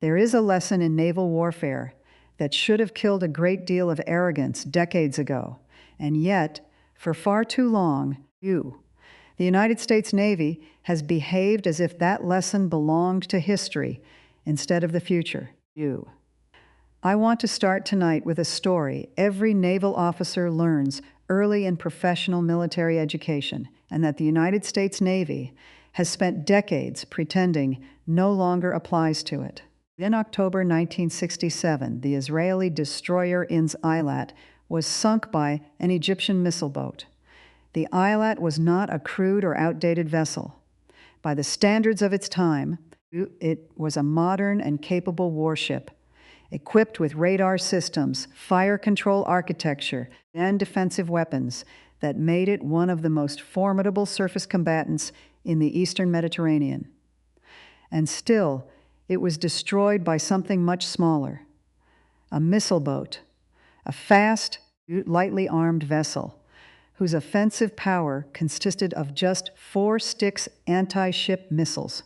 There is a lesson in naval warfare that should have killed a great deal of arrogance decades ago, and yet, for far too long, the United States Navy, has behaved as if that lesson belonged to history instead of the future. I want to start tonight with a story every naval officer learns early in professional military education, and that the United States Navy has spent decades pretending no longer applies to it. In October 1967, the Israeli destroyer Inz Eilat was sunk by an Egyptian missile boat. The Eilat was not a crude or outdated vessel. By the standards of its time, it was a modern and capable warship, equipped with radar systems, fire control architecture, and defensive weapons that made it one of the most formidable surface combatants in the Eastern Mediterranean. And still, it was destroyed by something much smaller, a missile boat, a fast, lightly armed vessel whose offensive power consisted of just 4 Styx anti-ship missiles.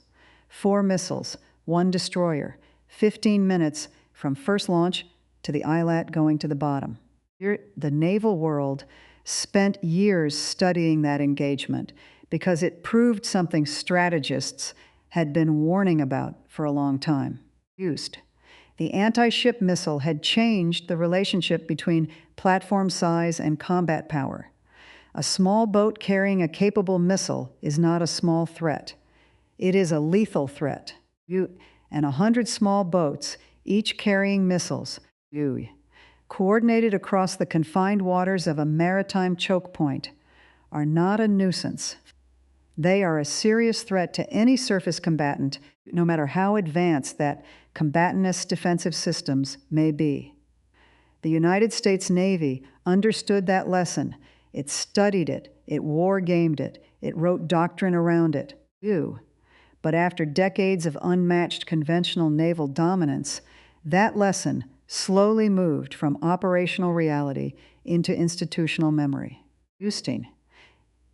4 missiles, 1 destroyer, 15 minutes from first launch to the Eilat going to the bottom. The naval world spent years studying that engagement because it proved something strategists had been warning about for a long time. The anti-ship missile had changed the relationship between platform size and combat power. A small boat carrying a capable missile is not a small threat. It is a lethal threat. And 100 small boats, each carrying missiles, coordinated across the confined waters of a maritime choke point, are not a nuisance. They are a serious threat to any surface combatant, no matter how advanced that combatant's defensive systems may be. The United States Navy understood that lesson. It studied it, it war-gamed it, it wrote doctrine around it. But after decades of unmatched conventional naval dominance, that lesson slowly moved from operational reality into institutional memory.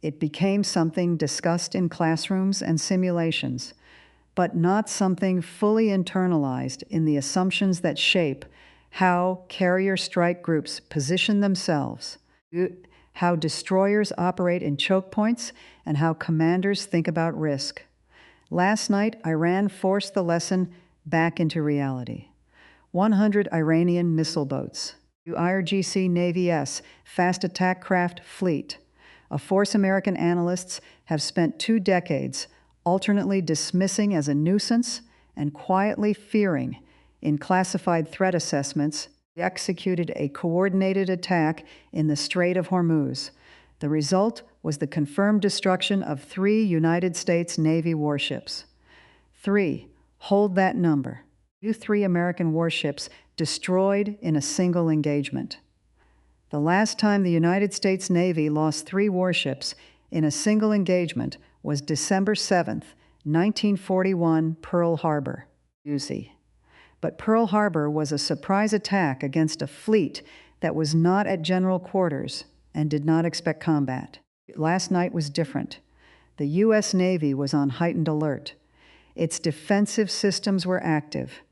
It became something discussed in classrooms and simulations, but not something fully internalized in the assumptions that shape how carrier strike groups position themselves, how destroyers operate in choke points, and how commanders think about risk. Last night, Iran forced the lesson back into reality. 100 Iranian missile boats, IRGC Navy S fast attack craft fleet, a force American analysts have spent 2 decades alternately dismissing as a nuisance and quietly fearing in classified threat assessments, executed a coordinated attack in the Strait of Hormuz. The result was the confirmed destruction of 3 United States Navy warships. 3, hold that number. 3 American warships destroyed in a single engagement. The last time the United States Navy lost 3 warships in a single engagement was December 7th, 1941, Pearl Harbor. But Pearl Harbor was a surprise attack against a fleet that was not at general quarters and did not expect combat. Last night was different. The U.S. Navy was on heightened alert. Its defensive systems were active.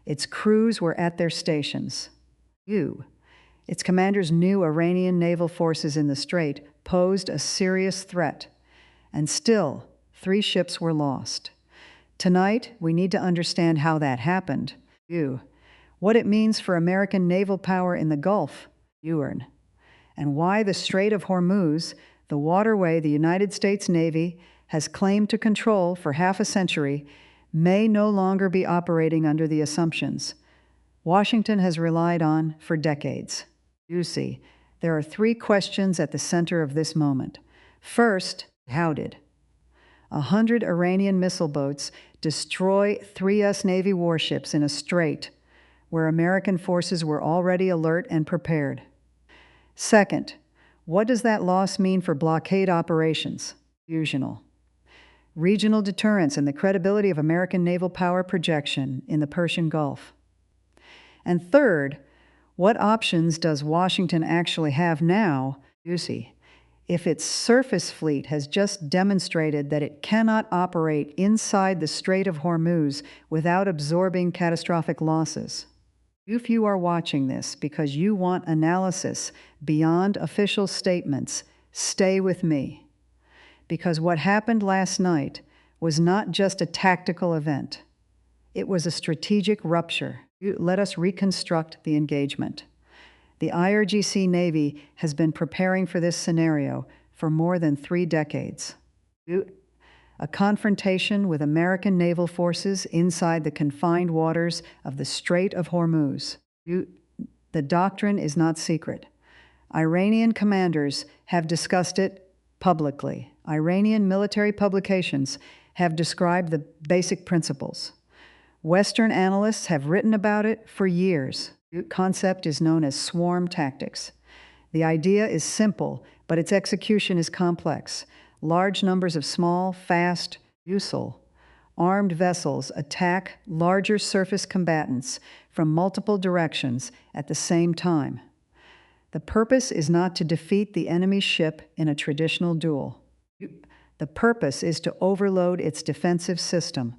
Its crews were at their stations. Its commanders knew Iranian naval forces in the strait posed a serious threat. And still, 3 ships were lost. Tonight, we need to understand how that happened. What it means for American naval power in the Gulf, and why the Strait of Hormuz, the waterway the United States Navy has claimed to control for half a century, may no longer be operating under the assumptions Washington has relied on for decades. There are 3 questions at the center of this moment. First, how did 100 Iranian missile boats destroy 3 U.S. Navy warships in a strait where American forces were already alert and prepared? Second, what does that loss mean for blockade operations? Regional deterrence and the credibility of American naval power projection in the Persian Gulf. And third, what options does Washington actually have now, if its surface fleet has just demonstrated that it cannot operate inside the Strait of Hormuz without absorbing catastrophic losses. If you are watching this because you want analysis beyond official statements, stay with me. Because what happened last night was not just a tactical event. It was a strategic rupture. Let us reconstruct the engagement. The IRGC Navy has been preparing for this scenario for more than 3 decades. A confrontation with American naval forces inside the confined waters of the Strait of Hormuz. The doctrine is not secret. Iranian commanders have discussed it publicly. Iranian military publications have described the basic principles. Western analysts have written about it for years. The concept is known as swarm tactics. The idea is simple, but its execution is complex. Large numbers of small, fast, armed vessels attack larger surface combatants from multiple directions at the same time. The purpose is not to defeat the enemy ship in a traditional duel. The purpose is to overload its defensive system.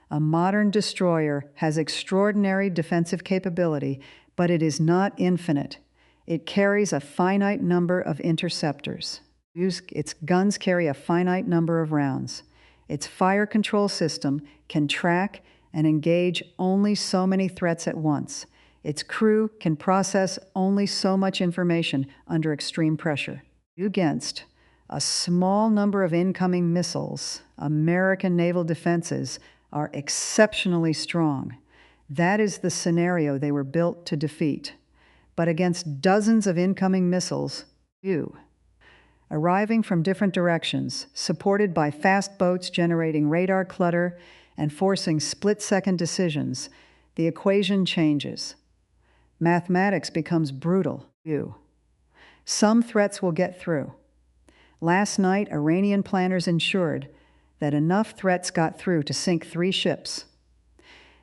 A modern destroyer has extraordinary defensive capability, but it is not infinite. It carries a finite number of interceptors. Its guns carry a finite number of rounds. Its fire control system can track and engage only so many threats at once. Its crew can process only so much information under extreme pressure. Against a small number of incoming missiles, American naval defenses are exceptionally strong. That is the scenario they were built to defeat. But against dozens of incoming missiles, arriving from different directions, supported by fast boats generating radar clutter and forcing split-second decisions, the equation changes. Mathematics becomes brutal. Some threats will get through. Last night, Iranian planners ensured that enough threats got through to sink 3 ships.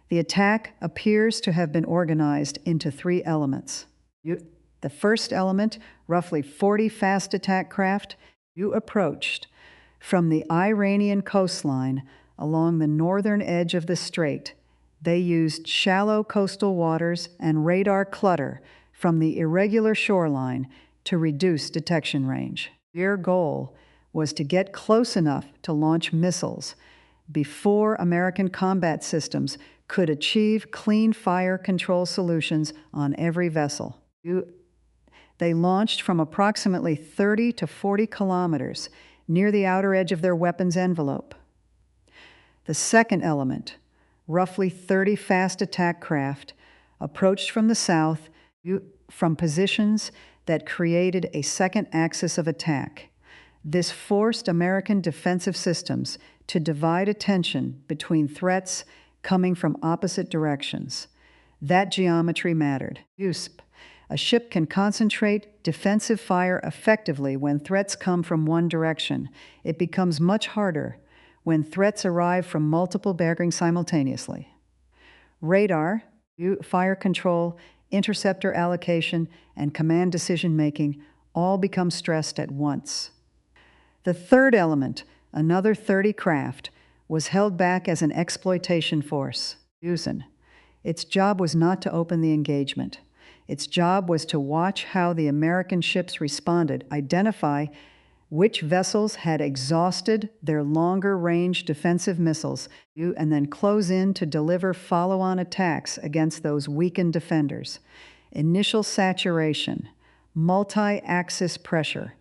The attack appears to have been organized into 3 elements. The first element, roughly 40 fast attack craft, approached from the Iranian coastline along the northern edge of the strait. They used shallow coastal waters and radar clutter from the irregular shoreline to reduce detection range. Their goal was to get close enough to launch missiles before American combat systems could achieve clean fire control solutions on every vessel. They launched from approximately 30 to 40 kilometers near the outer edge of their weapons envelope. The second element, roughly 30 fast attack craft, approached from the south from positions that created a second axis of attack. This forced American defensive systems to divide attention between threats coming from opposite directions. That geometry mattered. A ship can concentrate defensive fire effectively when threats come from one direction. It becomes much harder when threats arrive from multiple bearings simultaneously. Radar, fire control, interceptor allocation, and command decision-making all become stressed at once. The third element, another 30 craft, was held back as an exploitation force. Its job was not to open the engagement. Its job was to watch how the American ships responded, identify which vessels had exhausted their longer-range defensive missiles, and then close in to deliver follow-on attacks against those weakened defenders. Initial saturation, multi-axis pressure,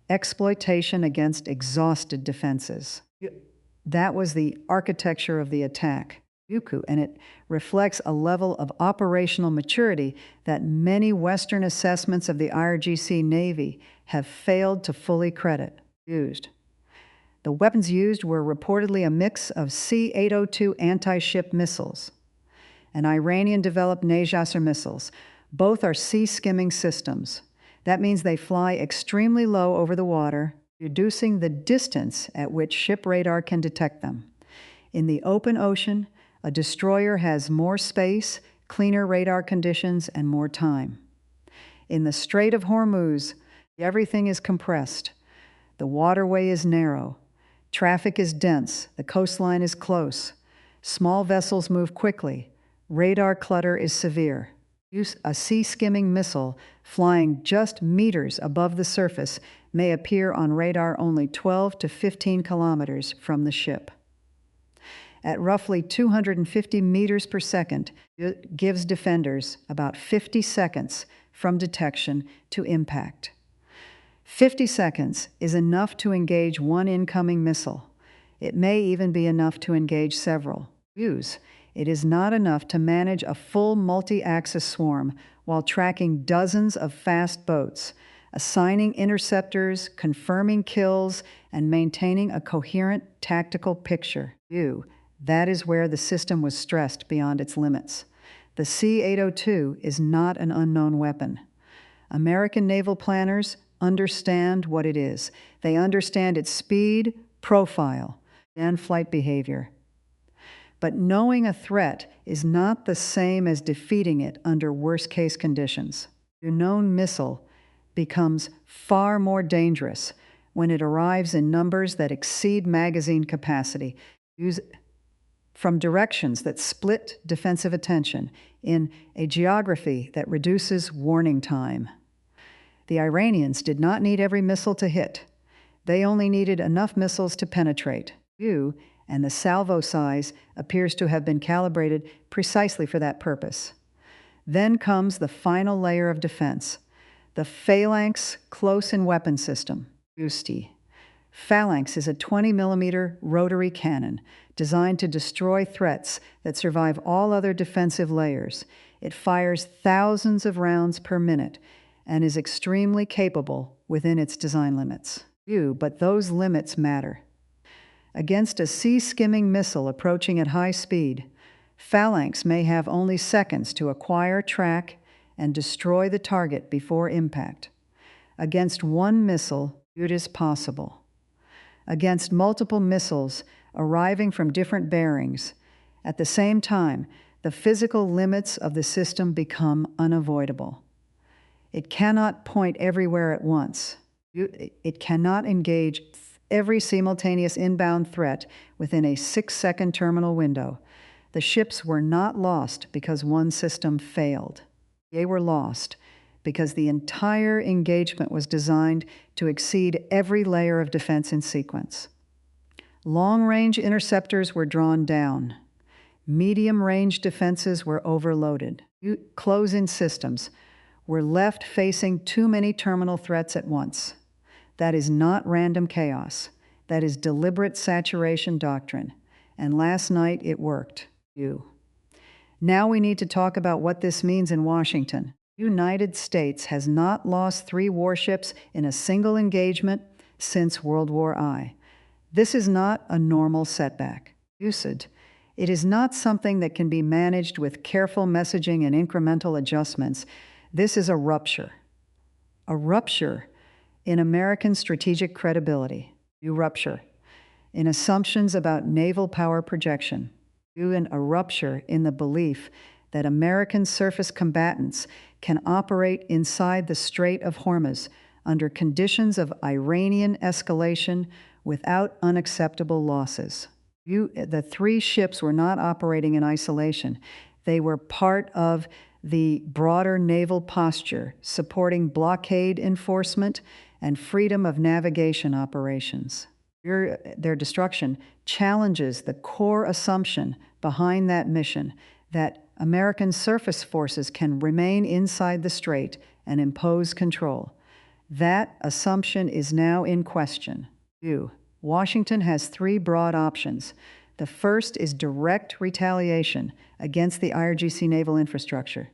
exploitation against exhausted defenses. That was the architecture of the attack. And it reflects a level of operational maturity that many Western assessments of the IRGC Navy have failed to fully credit. The weapons used were reportedly a mix of C-802 anti-ship missiles and Iranian-developed Nejasr missiles. Both are sea-skimming systems. That means they fly extremely low over the water, reducing the distance at which ship radar can detect them. In the open ocean, a destroyer has more space, cleaner radar conditions, and more time. In the Strait of Hormuz, everything is compressed. The waterway is narrow. Traffic is dense. The coastline is close. Small vessels move quickly. Radar clutter is severe. A sea-skimming missile flying just meters above the surface may appear on radar only 12 to 15 kilometers from the ship. At roughly 250 meters per second, it gives defenders about 50 seconds from detection to impact. 50 seconds is enough to engage one incoming missile. It may even be enough to engage several. It is not enough to manage a full multi-axis swarm while tracking dozens of fast boats, assigning interceptors, confirming kills, and maintaining a coherent tactical picture. That is where the system was stressed beyond its limits. The C-802 is not an unknown weapon. American naval planners understand what it is. They understand its speed, profile, and flight behavior. But knowing a threat is not the same as defeating it under worst-case conditions. Your known missile becomes far more dangerous when it arrives in numbers that exceed magazine capacity, from directions that split defensive attention in a geography that reduces warning time. The Iranians did not need every missile to hit. They only needed enough missiles to penetrate. And the salvo size appears to have been calibrated precisely for that purpose. Then comes the final layer of defense, the Phalanx close-in weapon system, USTI. Phalanx is a 20-millimeter rotary cannon designed to destroy threats that survive all other defensive layers. It fires thousands of rounds per minute and is extremely capable within its design limits. But those limits matter. Against a sea-skimming missile approaching at high speed, Phalanx may have only seconds to acquire, track, and destroy the target before impact. Against one missile, it is possible. Against multiple missiles arriving from different bearings, at the same time, the physical limits of the system become unavoidable. It cannot point everywhere at once. It cannot engage every simultaneous inbound threat within a 6-second terminal window. The ships were not lost because one system failed. They were lost because the entire engagement was designed to exceed every layer of defense in sequence. Long-range interceptors were drawn down. Medium-range defenses were overloaded. Close-in systems were left facing too many terminal threats at once. That is not random chaos. That is deliberate saturation doctrine. And last night it worked. Now we need to talk about what this means in Washington. The United States has not lost 3 warships in a single engagement since World War I. This is not a normal setback. It is not something that can be managed with careful messaging and incremental adjustments. This is a rupture. A rupture in American strategic credibility. A rupture in assumptions about naval power projection. A rupture in the belief that American surface combatants can operate inside the Strait of Hormuz under conditions of Iranian escalation without unacceptable losses. The 3 ships were not operating in isolation. They were part of the broader naval posture supporting blockade enforcement and freedom of navigation operations. Their destruction challenges the core assumption behind that mission that American surface forces can remain inside the strait and impose control. That assumption is now in question. Washington has 3 broad options. The first is direct retaliation against the IRGC naval infrastructure.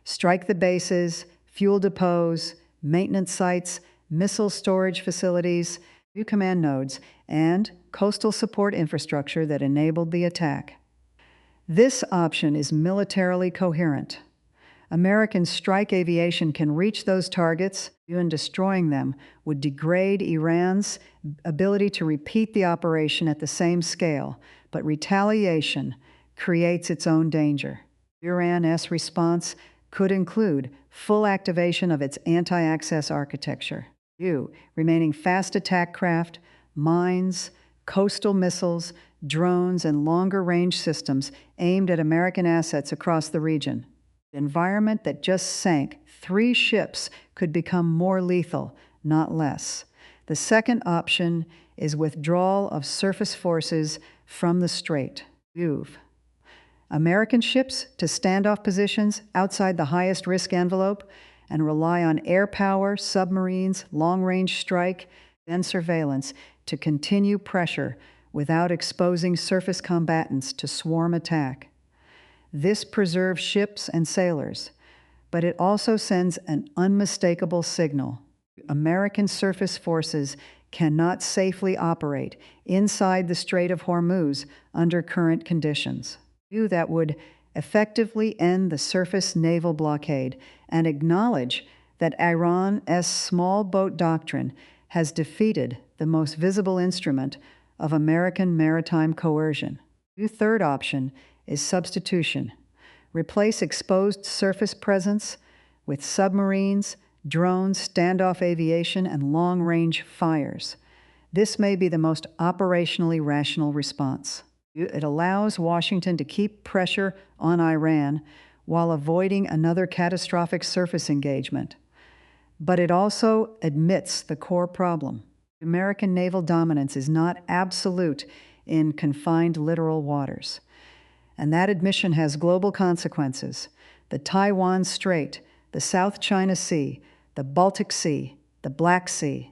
Strike the bases, fuel depots, maintenance sites, missile storage facilities, new command nodes, and coastal support infrastructure that enabled the attack. This option is militarily coherent. American strike aviation can reach those targets, and destroying them would degrade Iran's ability to repeat the operation at the same scale, but retaliation creates its own danger. Iran's response could include full activation of its anti-access architecture. remaining fast attack craft, mines, coastal missiles, drones, and longer-range systems aimed at American assets across the region. The environment that just sank 3 ships could become more lethal, not less. The second option is withdrawal of surface forces from the strait. American ships to standoff positions outside the highest risk envelope and rely on air power, submarines, long-range strike, and surveillance to continue pressure without exposing surface combatants to swarm attack. This preserves ships and sailors, but it also sends an unmistakable signal. American surface forces cannot safely operate inside the Strait of Hormuz under current conditions. That would effectively end the surface naval blockade and acknowledge that Iran's small boat doctrine has defeated the most visible instrument of American maritime coercion. The third option is substitution. Replace exposed surface presence with submarines, drones, standoff aviation, and long-range fires. This may be the most operationally rational response. It allows Washington to keep pressure on Iran while avoiding another catastrophic surface engagement. But it also admits the core problem. American naval dominance is not absolute in confined littoral waters. And that admission has global consequences. The Taiwan Strait, the South China Sea, the Baltic Sea, the Black Sea.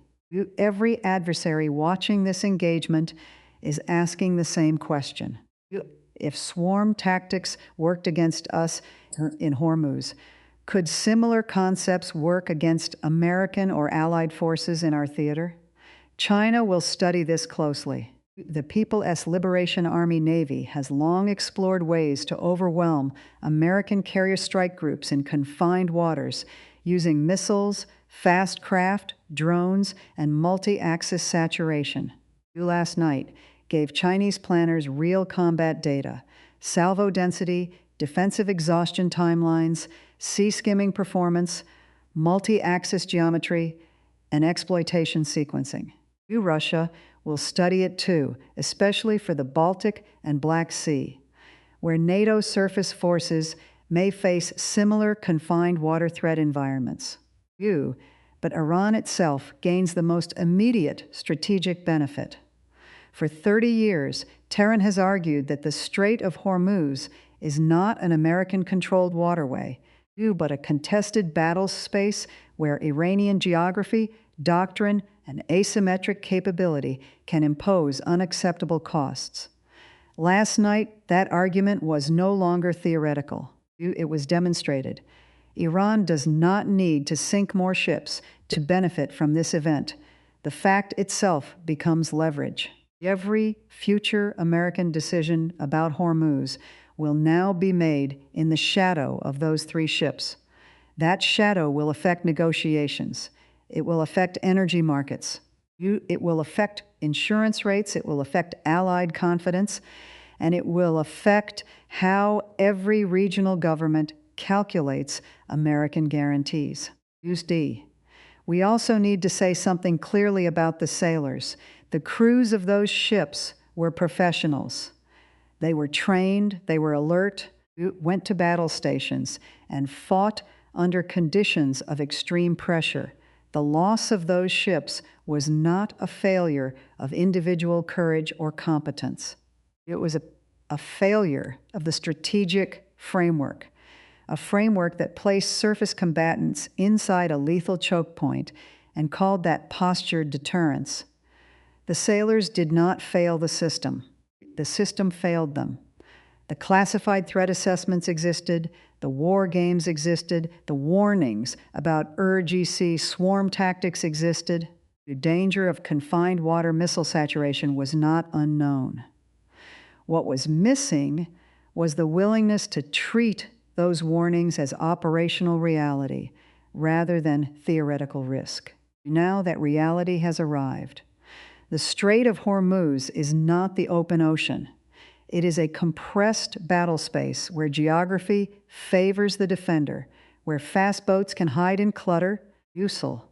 Every adversary watching this engagement is asking the same question. If swarm tactics worked against us in Hormuz, could similar concepts work against American or allied forces in our theater? China will study this closely. The People's Liberation Army Navy has long explored ways to overwhelm American carrier strike groups in confined waters using missiles, fast craft, drones, and multi-axis saturation. Last night gave Chinese planners real combat data, salvo density, defensive exhaustion timelines, sea skimming performance, multi-axis geometry, and exploitation sequencing. Russia will study it too, especially for the Baltic and Black Sea, where NATO surface forces may face similar confined water threat environments. But Iran itself gains the most immediate strategic benefit. For 30 years, Tehran has argued that the Strait of Hormuz is not an American-controlled waterway, but a contested battle space where Iranian geography, doctrine, and asymmetric capability can impose unacceptable costs. Last night, that argument was no longer theoretical. It was demonstrated. Iran does not need to sink more ships to benefit from this event. The fact itself becomes leverage. Every future American decision about Hormuz will now be made in the shadow of those 3 ships. That shadow will affect negotiations. It will affect energy markets. It will affect insurance rates. It will affect allied confidence. And it will affect how every regional government calculates American guarantees. Use D. We also need to say something clearly about the sailors. The crews of those ships were professionals. They were trained, they were alert, went to battle stations, and fought under conditions of extreme pressure. The loss of those ships was not a failure of individual courage or competence. It was a failure of the strategic framework, a framework that placed surface combatants inside a lethal choke point and called that postured deterrence. The sailors did not fail the system. The system failed them. The classified threat assessments existed, the war games existed, the warnings about urgency swarm tactics existed. The danger of confined water missile saturation was not unknown. What was missing was the willingness to treat those warnings as operational reality rather than theoretical risk. Now that reality has arrived. The Strait of Hormuz is not the open ocean. It is a compressed battle space where geography favors the defender, where fast boats can hide in clutter, useful,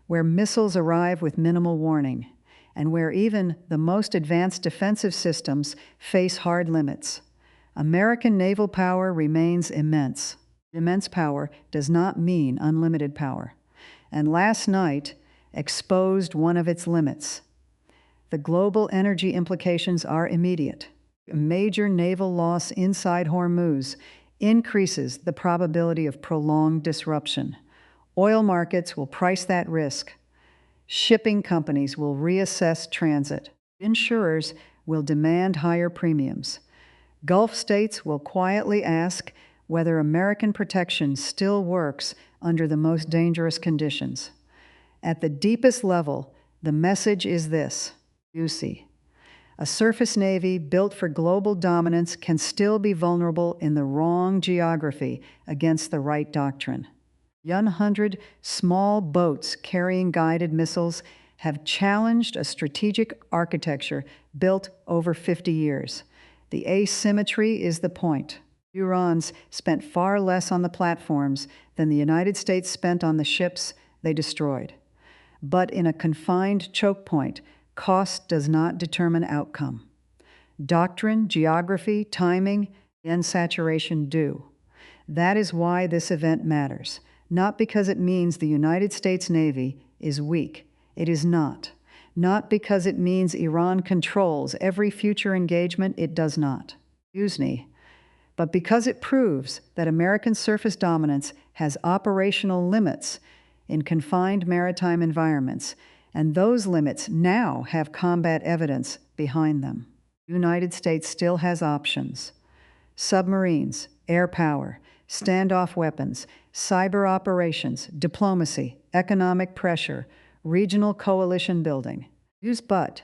where missiles arrive with minimal warning, and where even the most advanced defensive systems face hard limits. American naval power remains immense. Immense power does not mean unlimited power. And last night exposed one of its limits. The global energy implications are immediate. A major naval loss inside Hormuz increases the probability of prolonged disruption. Oil markets will price that risk. Shipping companies will reassess transit. Insurers will demand higher premiums. Gulf states will quietly ask whether American protection still works under the most dangerous conditions. At the deepest level, the message is this: UC. A surface navy built for global dominance can still be vulnerable in the wrong geography against the right doctrine. 100 small boats carrying guided missiles have challenged a strategic architecture built over 50 years. The asymmetry is the point. Iran's spent far less on the platforms than the United States spent on the ships they destroyed. But in a confined choke point, cost does not determine outcome. Doctrine, geography, timing, and saturation do. That is why this event matters, not because it means the United States Navy is weak. It is not. Not because it means Iran controls every future engagement. It does not. Excuse me. But because it proves that American surface dominance has operational limits in confined maritime environments, and those limits now have combat evidence behind them. The United States still has options: submarines, air power, standoff weapons, cyber operations, diplomacy, economic pressure, regional coalition building. But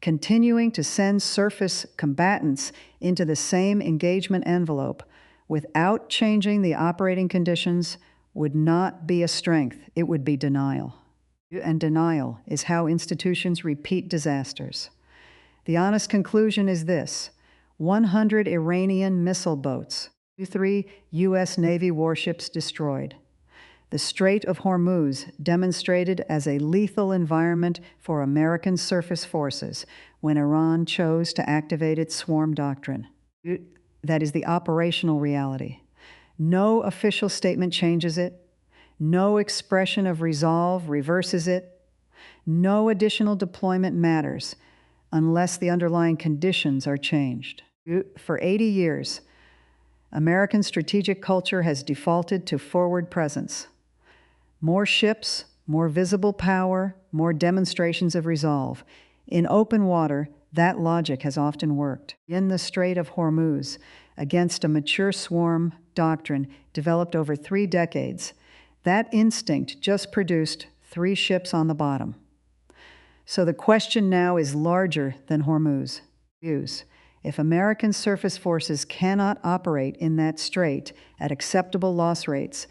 continuing to send surface combatants into the same engagement envelope without changing the operating conditions would not be a strength. It would be denial. And denial is how institutions repeat disasters. The honest conclusion is this: 100 Iranian missile boats, 3 U.S. Navy warships destroyed. The Strait of Hormuz demonstrated as a lethal environment for American surface forces when Iran chose to activate its swarm doctrine. That is the operational reality. No official statement changes it. No expression of resolve reverses it. No additional deployment matters unless the underlying conditions are changed. For 80 years, American strategic culture has defaulted to forward presence. More ships, more visible power, more demonstrations of resolve. In open water, that logic has often worked. In the Strait of Hormuz, against a mature swarm doctrine developed over 3 decades, that instinct just produced 3 ships on the bottom. So the question now is larger than Hormuz. If American surface forces cannot operate in that strait at acceptable loss rates,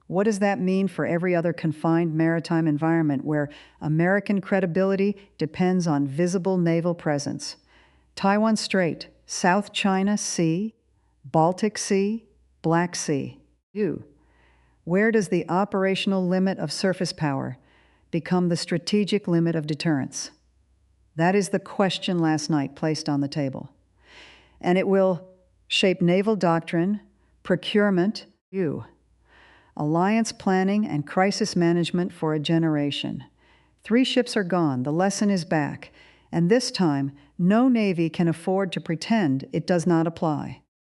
what does that mean for every other confined maritime environment where American credibility depends on visible naval presence? Taiwan Strait, South China Sea, Baltic Sea, Black Sea. Where does the operational limit of surface power become the strategic limit of deterrence? That is the question last night placed on the table. And it will shape naval doctrine, procurement, alliance planning, and crisis management for a generation. 3 ships are gone. The lesson is back. And this time, no Navy can afford to pretend it does not apply.